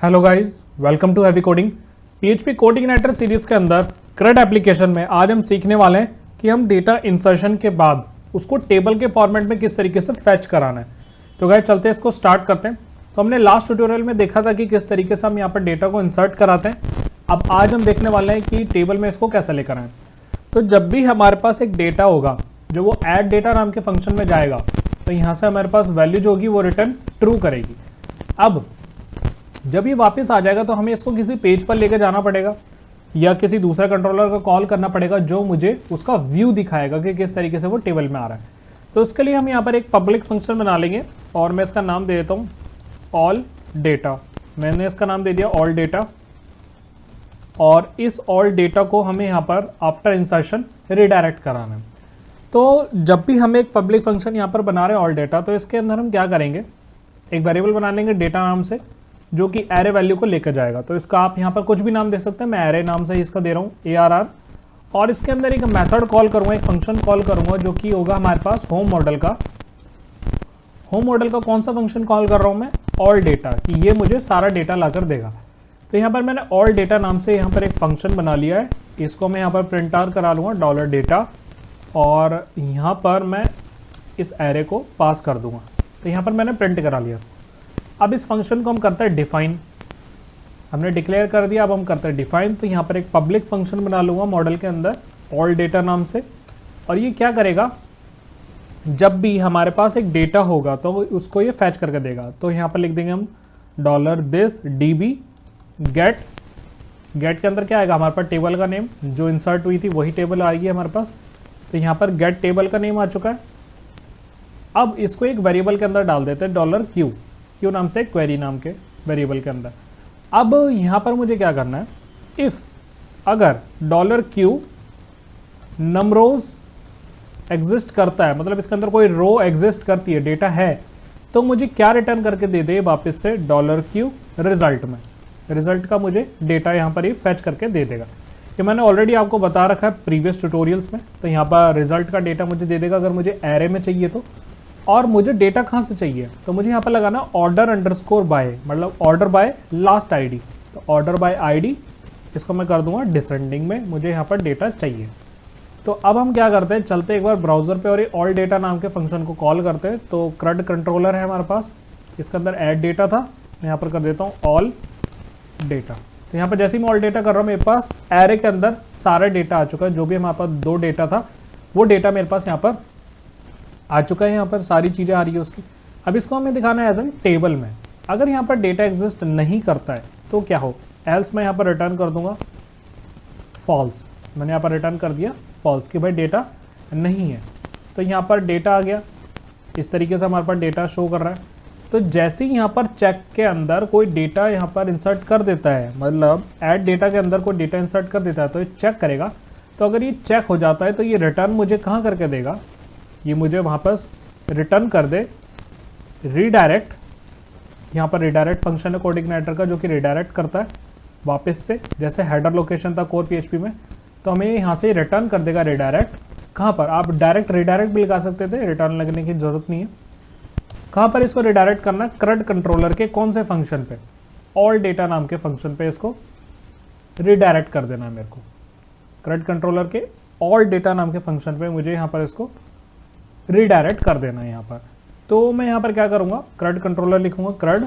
Hello guys, welcome to heavy coding. PHP CodeIgniter series के अंदर CRUD application में आज हम सीखने वाले हैं कि हम डेटा इंसर्शन के बाद उसको टेबल के फॉर्मेट में किस तरीके से फैच कराना है। तो गाइस चलते हैं, इसको स्टार्ट करते हैं। तो हमने लास्ट ट्यूटोरियल में देखा था कि किस तरीके से हम यहाँ पर डेटा को इंसर्ट कराते हैं। अब आज हम देखने वाले हैं कि टेबल में इसको कैसे लेकर आए। तो जब भी हमारे पास एक डेटा होगा जो वो ऐड डेटा नाम के फंक्शन में जाएगा, तो यहाँ से हमारे पास वैल्यू जो होगी वो रिटर्न ट्रू करेगी। अब जब ये वापस आ जाएगा तो हमें इसको किसी पेज पर लेकर जाना पड़ेगा या किसी दूसरे कंट्रोलर को कॉल करना पड़ेगा जो मुझे उसका व्यू दिखाएगा कि किस तरीके से वो टेबल में आ रहा है। तो इसके लिए हम यहाँ पर एक पब्लिक फंक्शन बना लेंगे और मैं इसका नाम दे देता हूँ ऑल डेटा। मैंने इसका नाम दे दिया ऑल डेटा, और इस ऑल डेटा को हमें यहाँ पर आफ्टर इंसर्शन रिडायरेक्ट कराना है। तो जब भी हम एक पब्लिक फंक्शन यहाँ पर बना रहे हैं ऑल डेटा, तो इसके अंदर हम क्या करेंगे, एक वेरिएबल बना लेंगे डेटा नाम से जो कि एरे वैल्यू को लेकर जाएगा। तो इसका आप यहाँ पर कुछ भी नाम दे सकते हैं, मैं एरे नाम से ही इसका दे रहा हूँ ARR। और इसके अंदर एक मेथड कॉल करूँगा, एक फंक्शन कॉल करूँगा जो कि होगा हमारे पास होम मॉडल का। होम मॉडल का कौन सा फंक्शन कॉल कर रहा हूँ मैं, ऑल डेटा, कि ये मुझे सारा डेटा लाकर देगा। तो यहाँ पर मैंने ऑल डेटा नाम से यहाँ पर एक फंक्शन बना लिया है। इसको मैं यहाँ पर प्रिंट आउट करा लूँगा $डेटा, और यहाँ पर मैं इस एरे को पास कर दूंगा। तो यहाँ पर मैंने प्रिंट करा लिया इसको। अब इस फंक्शन को हम करते हैं डिफाइन। हमने डिक्लेयर कर दिया, अब हम करते हैं डिफाइन। तो यहाँ पर एक पब्लिक फंक्शन बना लूँगा मॉडल के अंदर ऑल डेटा नाम से, और ये क्या करेगा, जब भी हमारे पास एक डेटा होगा तो उसको ये फैच करके देगा। तो यहाँ पर लिख देंगे हम $this db गेट। गेट के अंदर क्या आएगा, हमारे पास टेबल का नेम जो इंसर्ट हुई थी वही टेबल आएगी हमारे पास। तो यहाँ पर गेट टेबल का नेम आ चुका है। अब इसको एक वेरिएबल के अंदर डाल देते हैं $q नाम से, क्वेरी नाम के वेरिएबल के अंदर। अब यहाँ पर मुझे क्या करना है, इफ अगर $q नमरोज एग्जिस्ट करता है, मतलब इसके अंदर कोई रो एग्जिस्ट करती है, डेटा है, तो मुझे क्या रिटर्न करके दे दे वापस से $q रिजल्ट में। रिजल्ट का मुझे डेटा यहाँ पर ही फैच करके दे देगा। ये मैंने ऑलरेडी आपको बता रखा है प्रीवियस ट्यूटोरियल्स में। तो यहाँ पर रिजल्ट का डेटा मुझे दे देगा अगर मुझे एरे में चाहिए तो। और मुझे डेटा कहाँ से चाहिए, तो मुझे यहाँ पर लगाना ऑर्डर अंडरस्कोर बाय, मतलब ऑर्डर बाय लास्ट आईडी। तो ऑर्डर बाय आईडी, इसको मैं कर दूंगा डिसेंडिंग में, मुझे यहाँ पर डेटा चाहिए। तो अब हम क्या करते हैं, चलते एक बार ब्राउजर पे और ये ऑल डेटा नाम के फंक्शन को कॉल करते हैं। तो CRUD कंट्रोलर है हमारे पास, इसके अंदर ऐड डेटा था, मैं यहाँ पर कर देता हूँ ऑल डेटा। तो यहाँ पर जैसे ही मैं ऑल डेटा कर रहा हूँ, मेरे पास एरे के अंदर सारा डेटा आ चुका है। जो भी हमारे पास 2 डेटा था वो डेटा मेरे पास यहाँ पर आ चुका है। यहाँ पर सारी चीज़ें आ रही है उसकी। अब इसको हमें दिखाना है एज एन टेबल में। अगर यहाँ पर डेटा एग्जिस्ट नहीं करता है तो क्या हो, एल्स मैं यहाँ पर रिटर्न कर दूंगा फॉल्स। मैंने यहाँ पर रिटर्न कर दिया फॉल्स कि भाई डेटा नहीं है। तो यहाँ पर डेटा आ गया, इस तरीके से हमारे पास डेटा शो कर रहा है। तो जैसे ही यहाँ पर चेक के अंदर कोई डेटा यहाँ पर इंसर्ट कर देता है, मतलब ऐड डेटा के अंदर कोई डेटा इंसर्ट कर देता है, तो ये चेक करेगा। तो अगर ये चेक हो जाता है तो ये रिटर्न मुझे कहाँ करके देगा, ये मुझे वहाँ पर रिटर्न कर दे रीडायरेक्ट। यहाँ पर रीडायरेक्ट फंक्शन है कोड इग्नाइटर का जो कि रीडायरेक्ट करता है वापस से, जैसे हेडर लोकेशन था कोर PHP में, तो हमें यहाँ से रिटर्न कर देगा रीडायरेक्ट। कहाँ पर, आप डायरेक्ट रीडायरेक्ट भी लगा सकते थे, रिटर्न लगने की जरूरत नहीं है। कहाँ पर इसको रिडायरेक्ट करना, CRUD कंट्रोलर के कौन से फंक्शन पे, ऑल डेटा नाम के फंक्शन पे इसको रिडायरेक्ट कर देना है मेरे को। CRUD कंट्रोलर के ऑल डेटा नाम के फंक्शन पे मुझे यहाँ पर इसको रिडायरेक्ट कर देना है यहाँ पर। तो मैं यहाँ पर क्या करूँगा, CRUD कंट्रोलर लिखूंगा, CRUD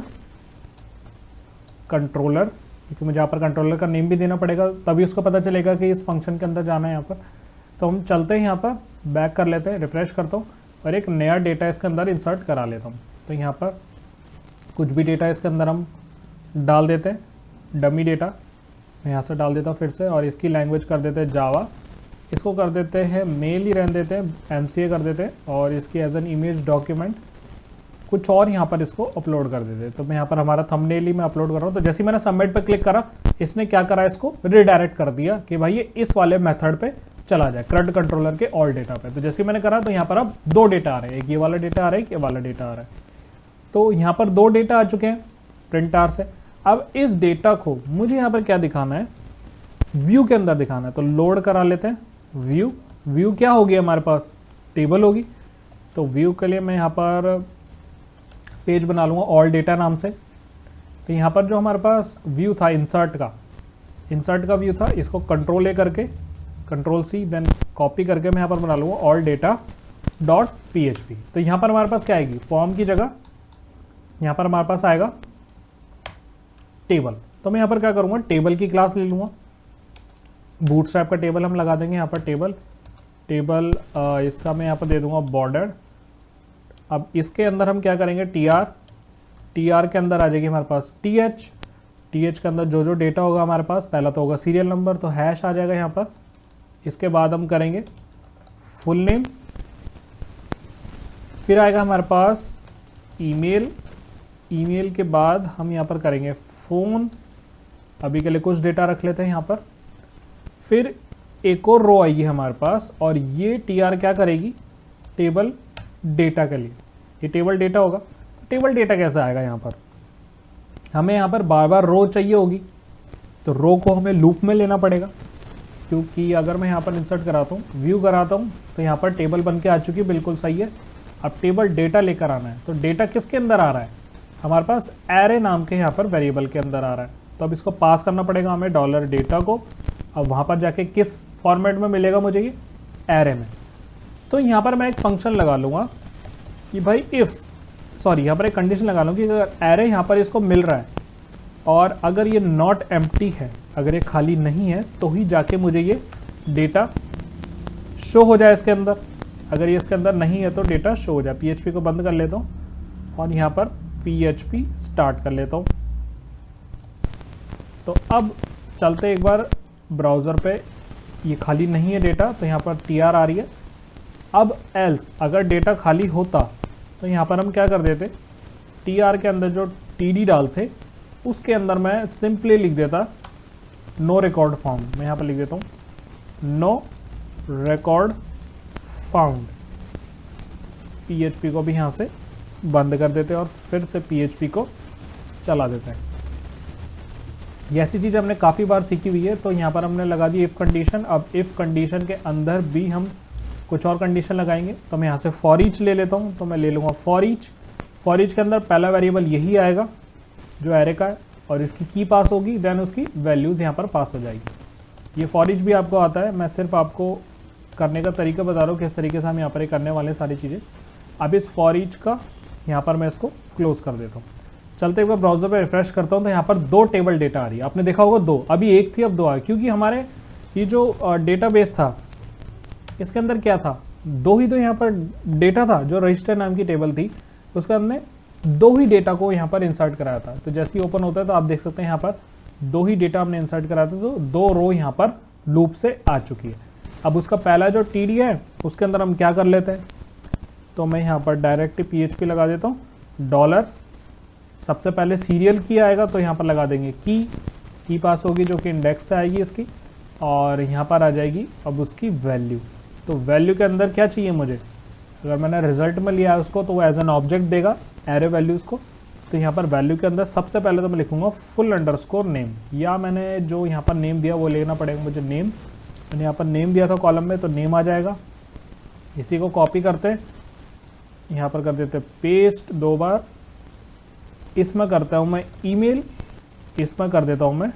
कंट्रोलर, क्योंकि मुझे यहाँ पर कंट्रोलर का नेम भी देना पड़ेगा, तभी उसको पता चलेगा कि इस फंक्शन के अंदर जाना है यहाँ पर। तो हम चलते हैं यहाँ पर, बैक कर लेते हैं, रिफ्रेश करता हूँ और एक नया डेटा इसके अंदर इंसर्ट करा लेता हूँ। तो यहाँ पर कुछ भी डेटा इसके अंदर हम डाल देते हैं, डमी डेटा मैं यहाँ से डाल देता हूँ फिर से, और इसकी लैंग्वेज कर देते हैं जावा। इसको कर देते हैं मेल ही रहने देते हैं, MCA कर देते हैं, और इसकी एज एन इमेज डॉक्यूमेंट कुछ और यहाँ पर इसको अपलोड कर देते हैं। तो मैं यहाँ पर हमारा थंबनेल ही मैं अपलोड कर रहा हूँ। तो जैसे ही मैंने सबमिट पर क्लिक करा, इसने क्या करा, इसको रिडायरेक्ट कर दिया कि भाई ये इस वाले मेथड पे चला जाए, CRUD कंट्रोलर के ऑल डेटा पे। तो जैसे मैंने करा तो यहाँ पर अब 2 डेटा आ रहे हैं, एक ये वाला डेटा आ रहा है, एक ये वाला डेटा आ रहा है। तो यहाँ पर 2 डेटा आ चुके हैं प्रिंट आर से। अब इस डेटा को मुझे यहाँ पर क्या दिखाना है, व्यू के अंदर दिखाना है। तो लोड करा लेते हैं व्यू। व्यू क्या होगी हमारे पास, टेबल होगी। तो व्यू के लिए मैं यहाँ पर पेज बना लूँगा ऑल डेटा नाम से। तो यहाँ पर जो हमारे पास व्यू था इंसर्ट का व्यू था, इसको कंट्रोल ए करके कंट्रोल सी देन कॉपी करके मैं यहाँ पर बना लूँगा ऑल डेटा डॉट PHP। तो यहाँ पर हमारे पास क्या आएगी, फॉर्म की जगह यहाँ पर हमारे पास आएगा टेबल। तो मैं यहाँ पर क्या करूँगा, टेबल की क्लास ले लूँगा, बूटस्ट्रैप का टेबल हम लगा देंगे यहाँ पर टेबल इसका मैं यहाँ पर दे दूँगा बॉर्डर। अब इसके अंदर हम क्या करेंगे, टीआर के अंदर आ जाएगी हमारे पास टीएच के अंदर जो डेटा होगा हमारे पास, पहला तो होगा सीरियल नंबर, तो हैश आ जाएगा यहाँ पर। इसके बाद हम करेंगे फुल नेम, फिर आएगा हमारे पास ईमेल के बाद हम यहाँ पर करेंगे फ़ोन, अभी के लिए कुछ डेटा रख लेते हैं यहाँ पर। फिर एक और रो आएगी हमारे पास और ये टीआर क्या करेगी, टेबल डेटा के लिए, ये टेबल डेटा होगा। तो टेबल डेटा कैसे आएगा, यहाँ पर हमें यहाँ पर बार बार रो चाहिए होगी, तो रो को हमें लूप में लेना पड़ेगा, क्योंकि अगर मैं यहाँ पर इंसर्ट कराता हूँ, व्यू कराता हूँ, तो यहाँ पर टेबल बन के आ चुकी है, बिल्कुल सही है। अब टेबल डेटा लेकर आना है, तो डेटा किसके अंदर आ रहा है, हमारे पास एरे नाम के यहाँ पर वेरिएबल के अंदर आ रहा है। तो अब इसको पास करना पड़ेगा हमें डॉलर डेटा को। अब वहाँ पर जाके किस फॉर्मेट में मिलेगा मुझे, ये एरे में। तो यहाँ पर मैं एक फंक्शन लगा लूँगा कि भाई यहाँ पर एक कंडीशन लगा लूँ कि अगर एरे यहाँ पर इसको मिल रहा है और अगर ये नॉट एम्प्टी है, अगर ये खाली नहीं है, तो ही जाके मुझे ये डेटा शो हो जाए इसके अंदर। अगर ये इसके अंदर नहीं है तो डेटा शो हो जाए। PHP को बंद कर लेता हूँ और यहाँ पर PHP स्टार्ट कर लेता हूँ। तो अब चलते एक बार ब्राउज़र पे, ये खाली नहीं है डेटा, तो यहाँ पर TR आ रही है। अब एल्स अगर डेटा खाली होता तो यहाँ पर हम क्या कर देते, TR के अंदर जो TD डालते उसके अंदर मैं सिंपली लिख देता नो रिकॉर्ड फाउंड। मैं यहाँ पर लिख देता हूँ नो रिकॉर्ड फाउंड। PHP को भी यहाँ से बंद कर देते और फिर से PHP को चला देते हैं। ये ऐसी चीज़ हमने काफ़ी बार सीखी हुई है। तो यहाँ पर हमने लगा दी इफ़ कंडीशन। अब इफ़ कंडीशन के अंदर भी हम कुछ और कंडीशन लगाएंगे। तो मैं यहाँ से फॉर ईच ले लेता हूँ, तो मैं ले लूँगा फॉर ईच के अंदर पहला वेरिएबल यही आएगा जो एरे का है और इसकी की पास होगी, देन उसकी वैल्यूज़ यहाँ पर पास हो जाएगी। ये फॉर ईच भी आपको आता है, मैं सिर्फ आपको करने का तरीका बता रहा हूँ किस तरीके से हम यहाँ पर करने वाले सारी चीज़ें। अब इस फॉर ईच का यहाँ पर मैं इसको क्लोज कर देता हूँ। चलते हुए ब्राउज़र पे रिफ्रेश करता हूँ तो यहाँ पर 2 टेबल डेटा आ रही है। आपने देखा होगा 2, अभी 1 थी अब 2 आ गई, क्योंकि हमारे ये जो डेटाबेस था इसके अंदर क्या था, 2 ही तो यहाँ पर डेटा था। जो रजिस्टर नाम की टेबल थी उसका हमने 2 ही डेटा को यहाँ पर इंसर्ट कराया था। तो जैसे ही ओपन होता है तो आप देख सकते हैं यहाँ पर 2 ही डेटा हमने इंसर्ट कराया था, तो 2 रो यहाँ पर लूप से आ चुकी है। अब उसका पहला जो TD है उसके अंदर हम क्या कर लेते हैं, तो मैं यहाँ पर डायरेक्ट PHP लगा देता हूँ डॉलर। सबसे पहले सीरियल की आएगा तो यहाँ पर लगा देंगे की पास होगी जो कि इंडेक्स से आएगी इसकी, और यहाँ पर आ जाएगी अब उसकी वैल्यू। तो वैल्यू के अंदर क्या चाहिए मुझे, अगर मैंने रिजल्ट में लिया है उसको तो वो एज एन ऑब्जेक्ट देगा एरे वैल्यूज़ को। तो यहाँ पर वैल्यू के अंदर सबसे पहले तो मैं लिखूँगा फुल अंडरस्कोर नेम, या मैंने जो यहाँ पर नेम दिया वो लेना पड़ेगा मुझे नेम। मैंने यहाँ पर नेम दिया था कॉलम में तो नेम आ जाएगा। इसी को कॉपी करते यहाँ पर कर देते पेस्ट 2 बार, इसमें करता हूँ मैं ईमेल, इसमें कर देता हूँ मैं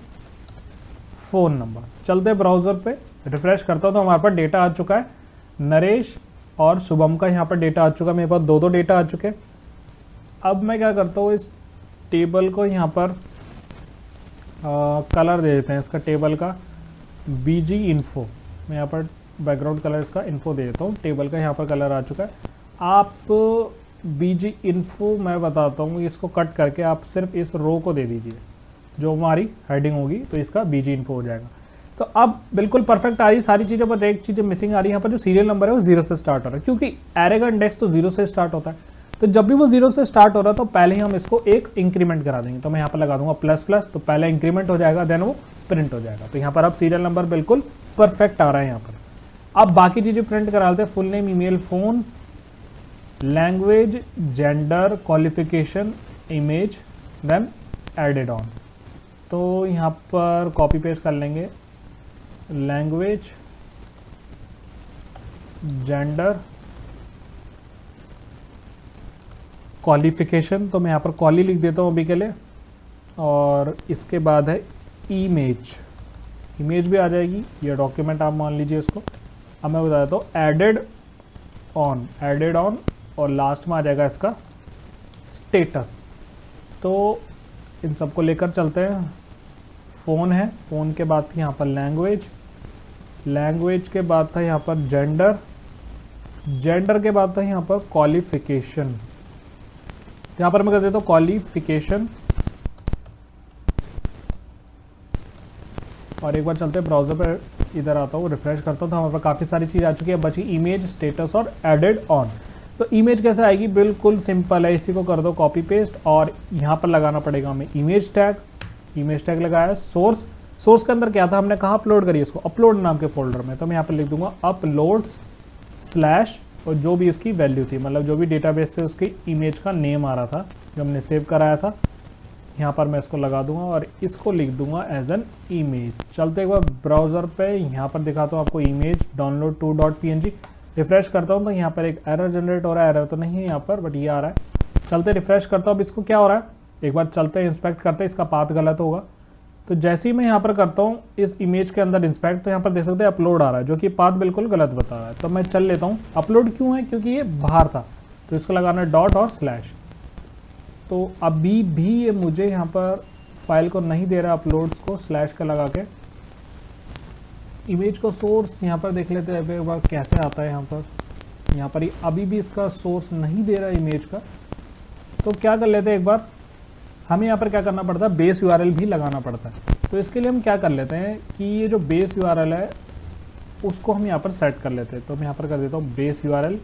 फ़ोन नंबर। चलते ब्राउज़र पे रिफ्रेश करता हूँ तो हमारे पास डेटा आ चुका है। नरेश और शुभम का यहाँ पर डेटा आ चुका है, मेरे पास 2 डेटा आ चुके हैं। अब मैं क्या करता हूँ, इस टेबल को यहाँ पर कलर दे देते हैं, इसका टेबल का BG इन्फो। मैं यहाँ पर बैकग्राउंड कलर इसका इन्फो दे देता हूँ। टेबल का यहाँ पर कलर आ चुका है। आप BG इन्फो मैं बताता हूँ, इसको कट करके आप सिर्फ इस रो को दे दीजिए, जो हमारी हेडिंग होगी तो इसका BG इन्फो हो जाएगा। तो अब बिल्कुल परफेक्ट आ रही सारी चीज़ें, पर एक चीज़ मिसिंग आ रही है। यहाँ पर जो सीरियल नंबर है वो 0 से स्टार्ट हो रहा है, क्योंकि एरे का इंडेक्स तो 0 से स्टार्ट होता है। तो जब भी वो 0 से स्टार्ट हो रहा है तो पहले ही हम इसको एक इंक्रीमेंट करा देंगे। तो मैं यहाँ पर लगा दूंगा ++, तो पहले इंक्रीमेंट हो जाएगा, देन वो प्रिंट हो जाएगा। तो यहाँ पर अब सीरियल नंबर बिल्कुल परफेक्ट आ रहा है यहाँ पर। अब बाकी चीज़ें प्रिंट करा लेते हैं, full name, email, phone, language, gender, qualification, image, then added on. तो यहाँ पर कॉपी पेस्ट कर लेंगे लैंग्वेज, जेंडर, क्वालिफिकेशन। तो मैं यहाँ पर क्वाली लिख देता हूँ अभी के लिए, और इसके बाद है इमेज, इमेज भी आ जाएगी, ये डॉक्यूमेंट आप मान लीजिए इसको। अब मैं बता देता हूँ एडेड ऑन, और लास्ट में आ जाएगा इसका स्टेटस। तो इन सबको लेकर चलते हैं। फ़ोन है, फ़ोन के बाद थी यहाँ पर लैंग्वेज के बाद था यहाँ पर जेंडर के बाद था यहाँ पर क्वालिफिकेशन। तो यहाँ पर मैं कर देता हूँ क्वालिफिकेशन, और एक बार चलते हैं ब्राउज़र पर, इधर आता हूँ, रिफ्रेश करता हूँ, तो हमारे पास काफ़ी सारी चीज़ आ चुकी है। बची इमेज, स्टेटस और एडेड ऑन। तो इमेज कैसे आएगी, बिल्कुल सिंपल है, इसी को कर दो कॉपी पेस्ट, और यहाँ पर लगाना पड़ेगा हमें इमेज टैग लगाया। सोर्स के अंदर क्या था, हमने कहाँ अपलोड करी इसको, अपलोड नाम के फोल्डर में। तो मैं यहाँ पर लिख दूंगा अपलोड्स स्लैश, और जो भी इसकी वैल्यू थी, मतलब जो भी डेटाबेस से उसकी इमेज का नेम आ रहा था जो हमने सेव कराया था, यहाँ पर मैं इसको लगा दूंगा और इसको लिख दूंगा एज एन इमेज। चलते एक बार ब्राउज़र पे, यहाँ पर दिखाता हूँ आपको इमेज download to.png। रिफ्रेश करता हूँ तो यहाँ पर एक एरर जनरेट हो रहा है, एरर तो नहीं है यहाँ पर, बट ये आ रहा है। चलते रिफ्रेश करता हूँ, अब इसको क्या हो रहा है एक बार चलते हैं, इंस्पेक्ट करते हैं, इसका पाथ गलत होगा। तो जैसे ही मैं यहाँ पर करता हूँ इस इमेज के अंदर इंस्पेक्ट, तो यहाँ पर देख सकते हैं अपलोड आ रहा है, जो कि पाथ बिल्कुल गलत बता रहा है। तो मैं चल लेता हूँ, अपलोड क्यों है, क्योंकि ये बाहर था, तो इसको लगाना है डॉट और स्लैश। तो अभी भी ये मुझे यहाँ पर फाइल को नहीं दे रहा अपलोड्स को, स्लैश का लगा के। इमेज को सोर्स यहाँ पर देख लेते हैं एक बार कैसे आता है। यहाँ पर अभी भी इसका सोर्स नहीं दे रहा इमेज का। तो क्या कर लेते हैं एक बार, हमें यहाँ पर क्या करना पड़ता है, बेस यूआरएल भी लगाना पड़ता है। तो इसके लिए हम क्या कर लेते हैं कि ये जो बेस यूआरएल है उसको हम यहाँ पर सेट कर लेते हैं। तो मैं यहाँ पर कर देता हूँ बेस यूआरएल,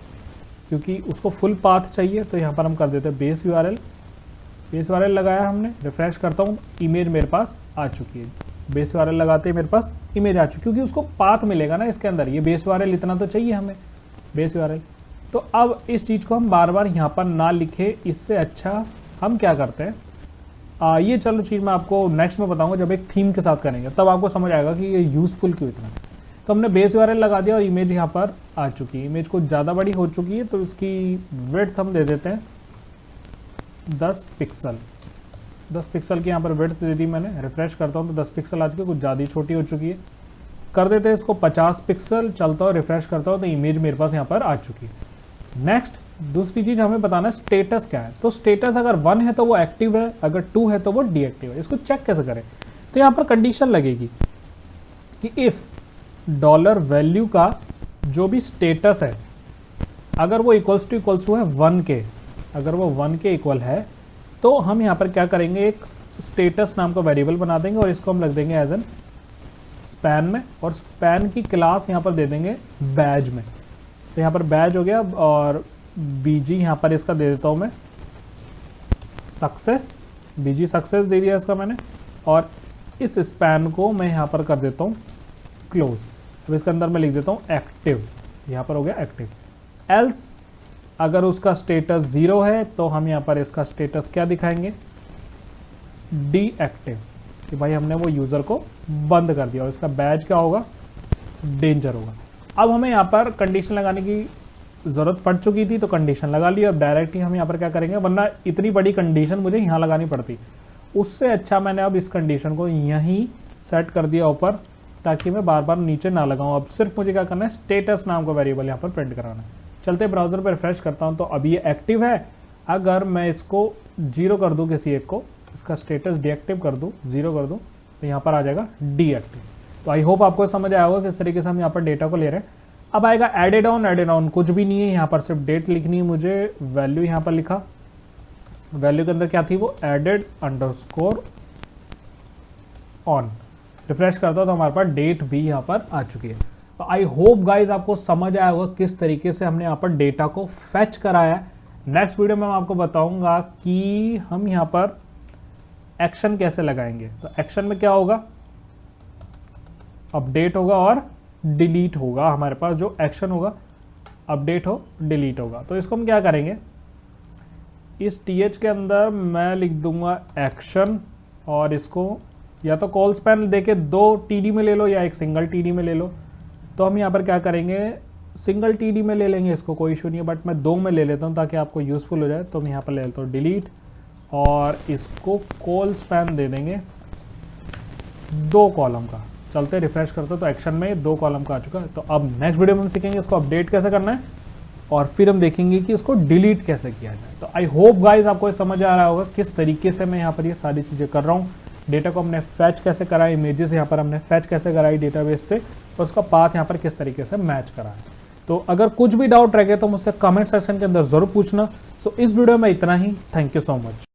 क्योंकि उसको फुल पाथ चाहिए। तो यहाँ पर हम कर देते हैं बेस यूआरएल लगाया हमने। रिफ्रेश करता हूँ, इमेज मेरे पास आ चुकी है। बेस यूआरएल लगाते ही मेरे पास इमेज आ चुकी, क्योंकि उसको पाथ मिलेगा ना इसके अंदर। ये बेस यूआरएल इतना तो चाहिए हमें, बेस यूआरएल। तो अब इस चीज़ को हम बार बार यहाँ पर ना लिखे, इससे अच्छा हम क्या करते हैं, ये चलो चीज़ मैं आपको नेक्स्ट में बताऊंगा, जब एक थीम के साथ करेंगे तब आपको समझ आएगा कि ये यूज़फुल क्यों इतना। तो हमने बेस यूआरएल लगा दिया और इमेज यहाँ पर आ चुकी है। इमेज को ज़्यादा बड़ी हो चुकी है, तो इसकी विड्थ हम दे देते हैं 10 पिक्सल। 10 पिक्सल की यहाँ पर विड्थ दे दी मैंने। रिफ्रेश करता हूँ तो 10 पिक्सल आ चुकी है, कुछ ज़्यादा ही छोटी हो चुकी है। कर देते हैं इसको 50 पिक्सल। चलता हूँ, रिफ्रेश करता हूँ तो इमेज मेरे पास यहाँ पर आ चुकी है। नेक्स्ट दूसरी चीज़ हमें बताना है स्टेटस क्या है। तो स्टेटस अगर 1 है तो वो एक्टिव है, अगर 2 है तो वो डीएक्टिव है। इसको चेक कैसे करें, तो यहाँ पर कंडीशन लगेगी कि इफ़ डॉलर वैल्यू का जो भी स्टेटस है, अगर वो इक्वल्स टू है 1 के, अगर वो 1 के इक्वल है, तो हम यहाँ पर क्या करेंगे, एक स्टेटस नाम का वेरिएबल बना देंगे और इसको हम रख देंगे एज एन स्पैन में, और स्पैन की क्लास यहाँ पर दे देंगे बैज में। तो यहाँ पर बैज हो गया, और बीजी यहाँ पर इसका दे देता हूँ मैं सक्सेस, बीजी सक्सेस दे दिया इसका मैंने, और इस स्पैन को मैं यहाँ पर कर देता हूँ क्लोज। अब इसके अंदर मैं लिख देता हूँ एक्टिव, यहाँ पर हो गया एक्टिव। एल्स अगर उसका स्टेटस 0 है तो हम यहाँ पर इसका स्टेटस क्या दिखाएंगे, डीएक्टिव, कि भाई हमने वो यूज़र को बंद कर दिया, और इसका बैज क्या होगा, डेंजर होगा। अब हमें यहाँ पर कंडीशन लगाने की ज़रूरत पड़ चुकी थी, तो कंडीशन लगा ली। अब डायरेक्ट ही हम यहाँ पर क्या करेंगे, वरना इतनी बड़ी कंडीशन मुझे यहाँ लगानी पड़ती, उससे अच्छा मैंने अब इस कंडीशन को यहीं सेट कर दिया ऊपर, ताकि मैं बार बार नीचे ना लगाऊँ। अब सिर्फ मुझे क्या करना है, स्टेटस नाम का वेरिएबल यहाँ पर प्रिंट कराना है। चलते ब्राउज़र पर रिफ्रेश करता हूँ, तो अभी ये एक्टिव है। अगर मैं इसको 0 कर दूँ, किसी एक को इसका स्टेटस डीएक्टिव कर दूँ, 0 कर दूँ, तो यहाँ पर आ जाएगा डीएक्टिव। तो आई होप आपको समझ आया होगा किस तरीके से हम यहाँ पर डेटा को ले रहे हैं। अब आएगा एडेड ऑन कुछ भी नहीं है, यहाँ पर सिर्फ डेट लिखनी है मुझे। वैल्यू यहाँ पर लिखा, वैल्यू के अंदर क्या थी, वो एडेड अंडरस्कोर ऑन। रिफ्रेश करता हूँ तो हमारे पास डेट भी यहाँ पर आ चुकी है। तो आई होप गाइज आपको समझ आया होगा किस तरीके से हमने यहाँ पर डेटा को फैच कराया है। नेक्स्ट वीडियो में मैं आपको बताऊंगा कि हम यहाँ पर एक्शन कैसे लगाएंगे। तो एक्शन में क्या होगा, अपडेट होगा और डिलीट होगा। हमारे पास जो एक्शन होगा, अपडेट हो डिलीट होगा। तो इसको हम क्या करेंगे, इस टीएच के अंदर मैं लिख दूंगा एक्शन, और इसको या तो कॉल स्पैन देके 2 टीडी में ले लो या एक सिंगल टीडी में ले लो। तो हम यहाँ पर क्या करेंगे, सिंगल टीडी में ले लेंगे, इसको कोई इशू नहीं है, बट मैं 2 में ले लेता हूँ ताकि आपको यूज़फुल हो जाए। तो मैं यहाँ पर ले लेता हूँ डिलीट, और इसको कॉल स्पैन दे देंगे 2 कॉलम का। चलते रिफ्रेश करते तो एक्शन में 2 कॉलम का आ चुका है। तो अब नेक्स्ट वीडियो में हम सीखेंगे इसको अपडेट कैसे करना है और फिर हम देखेंगे कि इसको डिलीट कैसे किया जाए। तो आई होप गाइज आपको ये समझ आ रहा होगा किस तरीके से मैं यहाँ पर ये सारी चीज़ें कर रहा हूँ। डेटा को हमने फैच कैसे करा, इमेजेस यहाँ पर हमने फैच कैसे कराई डेटाबेस से, और उसका पाथ यहाँ पर किस तरीके से मैच करा है। तो अगर कुछ भी डाउट रह गया तो मुझसे कमेंट सेक्शन के अंदर जरूर पूछना। सो इस वीडियो में इतना ही। Thank you so much.